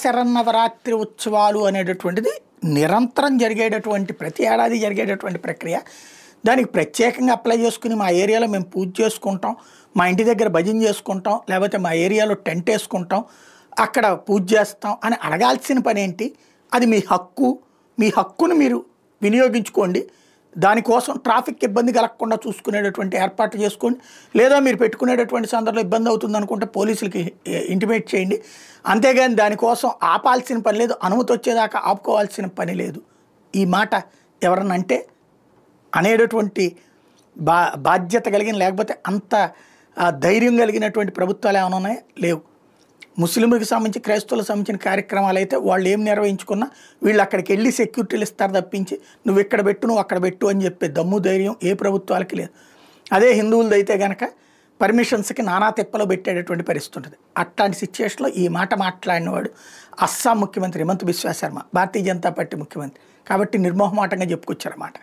శరన్నవరాత్రి ఉత్సవాలు అనేటటువంటిది నిరంతరం జరిగేటటువంటి ప్రతి ఏడాది జరిగేటటువంటి ప్రక్రియ. దానికి ప్రత్యేకంగా అప్లై చేసుకుని మా ఏరియాలో మేము పూజ చేసుకుంటాం, మా ఇంటి దగ్గర భజన చేసుకుంటాం, లేకపోతే మా ఏరియాలో టెంట్ వేసుకుంటాం, అక్కడ పూజ చేస్తాం అని అడగాల్సిన పని ఏంటి? అది మీ హక్కు. మీ హక్కును మీరు వినియోగించుకోండి. దానికోసం ట్రాఫిక్ ఇబ్బంది కలగకుండా చూసుకునేటటువంటి ఏర్పాటు చేసుకోండి. లేదా మీరు పెట్టుకునేటటువంటి సందర్భంలో ఇబ్బంది అవుతుంది అనుకుంటే పోలీసులకి ఇంటిమేట్ చేయండి. అంతేగాని దానికోసం ఆపాల్సిన పని లేదు, అనుమతి వచ్చేదాకా ఆపుకోవాల్సిన పని లేదు. ఈ మాట ఎవరన్నా అంటే అనేటటువంటి బాధ్యత కలిగిన, లేకపోతే అంత ధైర్యం కలిగినటువంటి ప్రభుత్వాలు ఏమైనా ఉన్నాయా? లేవు. ముస్లింలకు సంబంధించి క్రైస్తవులకు సంబంధించిన కార్యక్రమాలు అయితే వాళ్ళు ఏం నిర్వహించుకున్నా వీళ్ళు అక్కడికి వెళ్ళి సెక్యూరిటీలు ఇస్తారు తప్పించి నువ్వు ఇక్కడ పెట్టు, నువ్వు అక్కడ పెట్టు అని చెప్పే దమ్ము ధైర్యం ఏ ప్రభుత్వాలకి లేదు. అదే హిందువులది అయితే కనుక పర్మిషన్స్కి నానా తిప్పలో పెట్టేటటువంటి పరిస్థితి ఉంటుంది. అట్లాంటి సిచ్యువేషన్లో ఈ మాట మాట్లాడినవాడు అస్సాం ముఖ్యమంత్రి హిమంత బిశ్వ శర్మ, భారతీయ జనతా పార్టీ ముఖ్యమంత్రి. కాబట్టి నిర్మోహమాటంగా చెప్పుకొచ్చారన్నమాట.